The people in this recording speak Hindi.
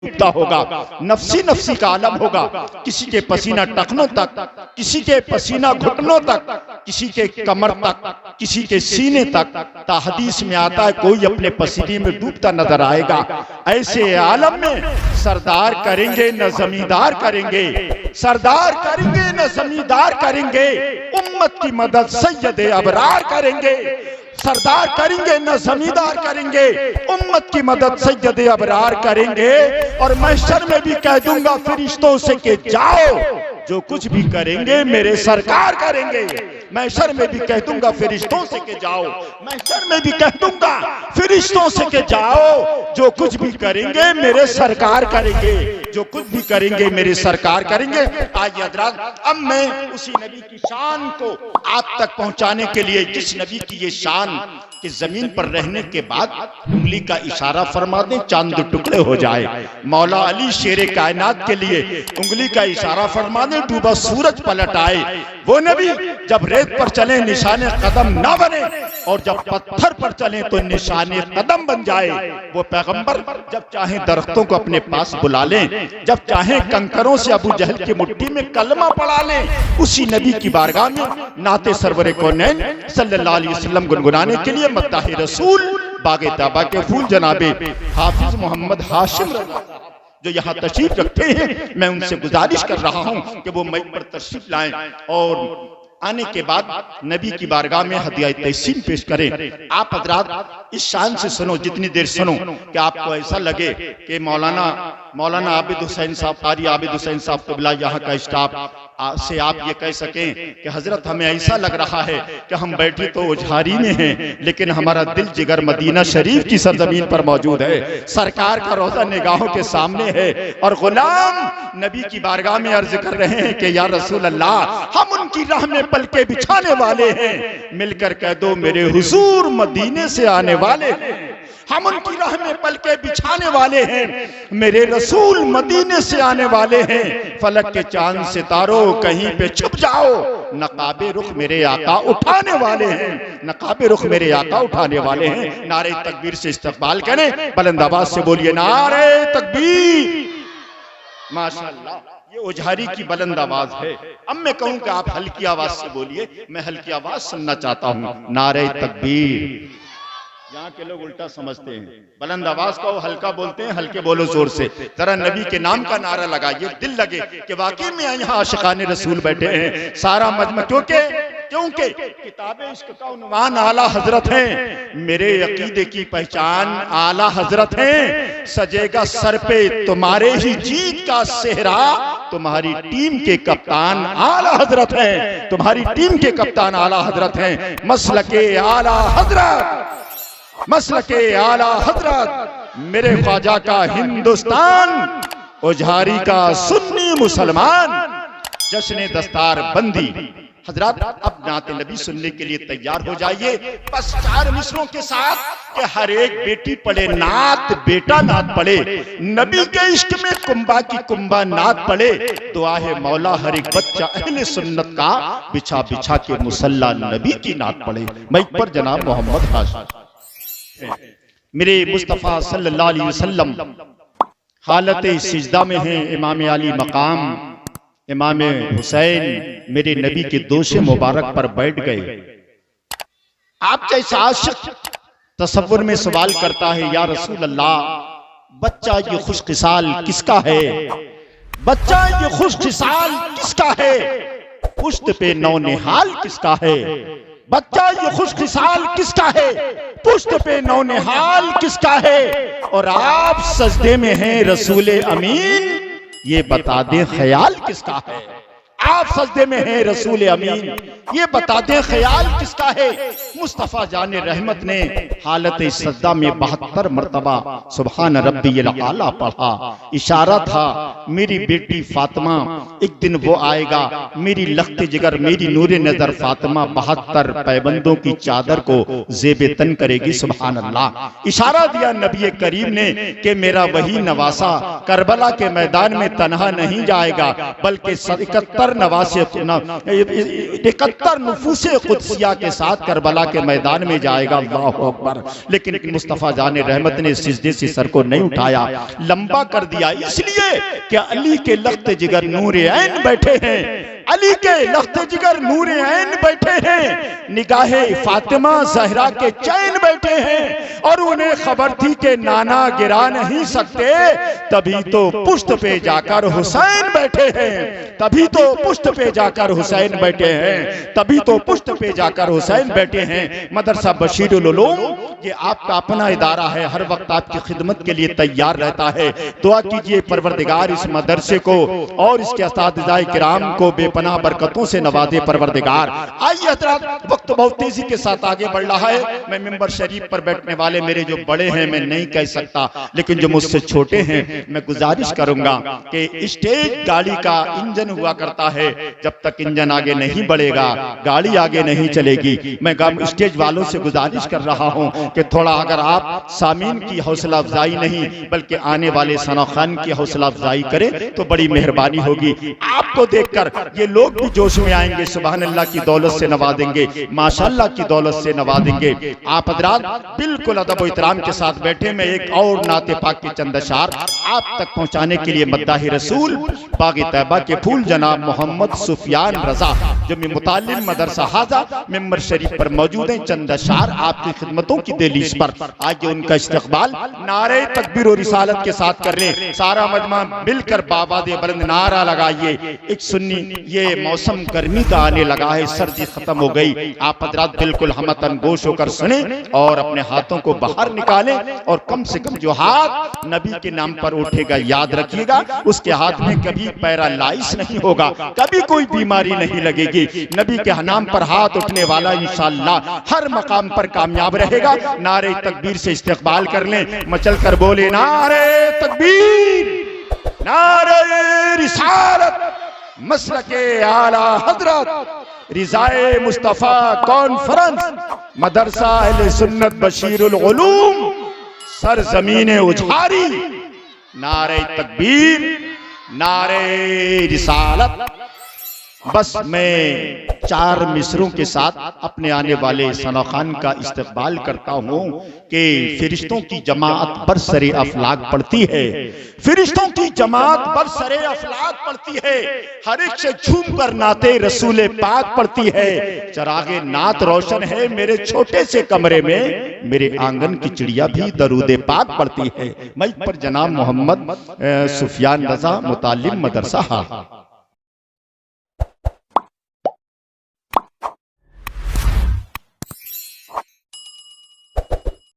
डूबता होगा, नफसी नफसी का आलम होगा, किसी के पसीना टखनों तक, किसी के पसीना घुटनों तक, किसी के कमर तक, किसी के सीने तक। हदीस में आता है कोई अपने पसीने में डूबता नजर आएगा। ऐसे आलम में सरदार करेंगे न जमींदार करेंगे, सरदार करेंगे न जमींदार करेंगे, उम्मत की मदद सैयदे अबरार करेंगे। सरदार करेंगे न जमींदार करेंगे, उम्मत की मदद सैयदे अबरार करेंगे। और महशर में भी कह दूंगा फरिश्तों से कि जाओ, जो कुछ भी करेंगे मेरे सरकार करेंगे। महशर में भी कह दूंगा फरिश्तों से कि जाओ, महशर में भी कह दूंगा फरिश्तों से कि जाओ, जो कुछ भी करेंगे मेरे सरकार करेंगे, जो कुछ भी करेंगे मेरे सरकार करेंगे। आइए हज़रात, अब मैं उसी नबी की शान को आप तक पहुंचाने के लिए, जिस नबी की ये शान कि जमीन पर रहने के बाद उंगली का इशारा फरमा दे चांद टुकड़े हो जाए, मौला अली शेरे कायनात के लिए उंगली का इशारा फरमा दे डूबा सूरज पलट आए। वो नबी जब रेत पर चले निशाने कदम ना बने, और जब पत्थर पर चले तो निशाने कदम बन जाए। वो पैगंबर जब चाहे दरख्तों को अपने पास बुला लें, जब चाहे कंकरों से अबू जहल की मुट्ठी में कलमा पढ़ा लें। उसी नबी की बारगाह में नाते सरवरे कौनैन सल्लल्लाहु अलैहि वसल्लम गुनगुनाने के लिए मत्ताहे रसूल बागे ताबा के फूल जनाबे हाफिज मोहम्मद हाशिम जो यहाँ तशरीफ रखते हैं, मैं उनसे गुजारिश कर रहा हूँ कि वो माइक पर तशरीफ लाएं और आने के बाद नबी की बारगाह में हदिया तहसीन पेश करें। आप हजरात इस शान से सुनो, जितनी देर सुनो कि आपको ऐसा लगे कि मौलाना आबिद हुसैन साहब, कारी आबिद हुसैन साहब क़िबला यहाँ का स्टाफ से आप ये कह सकें कि हजरत हमें ऐसा लग रहा है कि हम बैठे तो उजहारी में हैं, लेकिन हमारा दिल जिगर मदीना शरीफ की सरजमीन पर मौजूद है, सरकार का रोजा निगाहों के सामने है, और गुलाम नबी की बारगाह में अर्ज कर रहे हैं कि या रसूल अल्लाह, हम उनकी राह में पलके बिछाने वाले हैं, मिलकर कह दो मेरे हुजूर मदीने से आने वाले हैं। हम उनकी राह में पलके बिछाने वाले हैं, मेरे रसूल मदीने से आने वाले हैं। फलक के चांद सितारों कहीं पे छुप जाओ, नकाबे रुख मेरे आका उठाने वाले हैं, नकाबे रुख मेरे आका उठाने वाले हैं। नारे तकबीर से इस्तकबाल करें, बुलंद आवाज से बोलिए नारे तकबीर। माशाअल्लाह, ये उजहारी की बुलंद आवाज है। अब मैं कहूं कि आप हल्की आवाज से बोलिए, मैं हल्की आवाज सुनना चाहता हूं। नारे तकबीर। यहाँ के लोग उल्टा समझते हैं, बुलंद आवाज को हल्का बोलते हैं, हल्के बोलो जोर से। जरा नबी के नाम का नारा लगाइए, दिल लगे कि वाकई में यहाँ आशिकाने रसूल बैठे हैं। सारा मजमा क्योंकि किताबे इश्क का उन्वान आला हजरत है, मेरे अकीदे की पहचान आला हजरत है। सजेगा सर पे तुम्हारे ही जीत का सेहरा, तुम्हारी टीम के कप्तान आला हजरत हैं, तुम्हारी टीम के कप्तान आला हजरत हैं। मसलके आला हजरत, मसलके आला हजरत, मेरे ख्वाजा का हिंदुस्तान, उजहारी का सुन्नी मुसलमान, जश्न दस्तार बंदी। हजरात, अब नाते नबी सुनने के लिए तैयार हो जाइए, बस 4 मिसरों के साथ कि हर एक बेटी पढ़े नात, बेटा नात पढ़े, नबी के इश्क में कुंबा की कुंबा नात पढ़े। दुआ है मौला हर एक बच्चा अहले सुन्नत का बिछा बिछा के मुसल्ला नबी की नात पढ़े। माइक पर जनाब मोहम्मद हाशिम। मेरे मुस्तफ़ा सल्लल्लाहु अलैहि वसल्लम हालत सिजदा में हैं। इमाम अली मकाम इमाम हुसैन मेरे नबी के दोषे मुबारक पर बैठ गए। आप जैसा आशिक तसव्वुर में सवाल करता है, या रसूल अल्लाह, बच्चा ये खुशकिसाल किसका है? बच्चा ये खुशकिसाल किसका है? पुश्त पे नौनिहाल किसका है? बच्चा ये खुशकिसाल किसका है? पुश्त पे नौनिहाल किसका है? और आप सजदे में हैं रसूल अमीन, ये बता दें ख्याल किसका है? आप सजदे में हैं रसूल अमीन, ये बता दें ख्याल किसका है? मुस्तफ़ा जाने रहमत ने हालत सजदा में 72 मरतबा सुबहान रब्बियल आला पढ़ा। इशारा था मेरी बेटी फातिमा, एक दिन वो आएगा, मेरी लख्त जिगर, मेरी नूरे नजर फातिमा 72 पैबंदों की चादर को जेबे तन करेगी। सुबहान अल्लाह। इशारा दिया नबी करीम ने कि मेरा वही नवासा करबला के मैदान में तनहा नहीं जाएगा, बल्कि 71 71 नुफूसे कुदसिया के साथ करबला के मैदान में जाएगा। अल्लाहु अकबर। लेकिन मुस्तफ़ा जान रहमत ने सिजदे से सर को नहीं उठाया, लंबा कर दिया, इसलिए कि अली के लख्त जिगर नूरे ऐन बैठे हैं, अली के लख्त जिगर नूरे ऐन बैठे हैं, निगाहे फातिमा जहरा के चैन बैठे हैं, और उन्हें खबर थी कि नाना गिरा नहीं सकते, तभी तो पुश्त पे जाकर हुसैन बैठे हैं, तभी तो पुश्त पे जाकर हुसैन बैठे हैं, तभी तो पुश्त पे जाकर हुसैन बैठे हैं। मदरसा बशीरुल उलूम ये आपका अपना इदारा है, हर वक्त आपकी खिदमत के लिए तैयार रहता है। दुआ कीजिए परवरदिगार इस मदरसे को और इसके उस्ताद-ए किराम को बेपनाह बरकतों से नवाजे परवरदिगार। आइए हज़रात, वक्त बहुत तेजी के साथ आगे बढ़ रहा है। मैं मिंबर शरीफ पर बैठने वाले मेरे जो बड़े हैं मैं नहीं कह सकता, लेकिन जो मुझसे छोटे हैं मैं गुजारिश करूंगा कि स्टेज गाड़ी का इंजन हुआ करता है, जब तक इंजन आगे नहीं बढ़ेगा गाड़ी आगे नहीं चलेगी। मैं स्टेज वालों से गुजारिश कर रहा हूं कि थोड़ा अगर आप सामीन की हौसला अफजाई नहीं बल्कि आने वाले सनाखान की हौसला अफजाई करें तो बड़ी मेहरबानी होगी। आपको देखकर ये लोग भी जोश में आएंगे, सुभान अल्लाह की दौलत से नवाजेंगे, माशाअल्लाह की दौलत से नवाजेंगे। आप हज़रात बिल्कुल अदब व इहतराम के साथ बैठे। मैं एक और नाते पाक के चंद अशार आप तक पहुंचाने के लिए मद्दाही रसूल बाग़ तैयबा के फूल जनाब मोहम्मद सुफियान रजा जो मुतालिम मदरसा हाजा मिंबर शरीफ पर मौजूद हैं, चंद अशार आपकी खिदमतों की दहलीज पर आगे उनका इस्तकबाल नारे तकबीर और रिसालत के साथ कर लें। सारा मजमा मिलकर बाबादे बुलंद नारा लगाइए। एक सुन्नी, ये मौसम गर्मी का आने लगा है, सर्दी खत्म हो गई। आप हज़रात बिल्कुल हमतन गोश होकर सुने और अपने हाथों को बाहर निकालें, और कम से कम जो हाथ नबी के नाम पर उठेगा याद रखिएगा उसके हाथ में कभी पैरालाइज नहीं होगा, कभी कोई बीमारी नहीं लगेगी। नबी के नाम पर हाथ उठने वाला इंशाअल्लाह हर मकाम पर कामयाब रहेगा। नारे तकबीर से इस्तकबाल कर लें, मचल कर बोले नारे तकबीर, नारे रिसालत, मसलके आला हजरत रिजाए मुस्तफा कॉन्फ्रेंस मदरसा अहले सुन्नत बशीरुल उलूम सरजमीने उजारी। नारे तकबीर, नारे रिसालत। बस मैं 4 मिसरों के साथ अपने आने वाले सनाखान का इस्तकबाल करता हूँ कि फिरिश्तों की जमात बरसरे अफलाक पढ़ती है, फिरिश्तों की जमात बरसरे अफलाक पढ़ती है, हर एक से झूम कर नाते रसूल पाक पढ़ती है। चरागे नात रोशन है मेरे छोटे से कमरे में, मेरे आंगन की चिड़िया भी दरूद पाक पढ़ती है। मैं पर जनाब मोहम्मद सुफियान रजा मुतालिम मदरसा।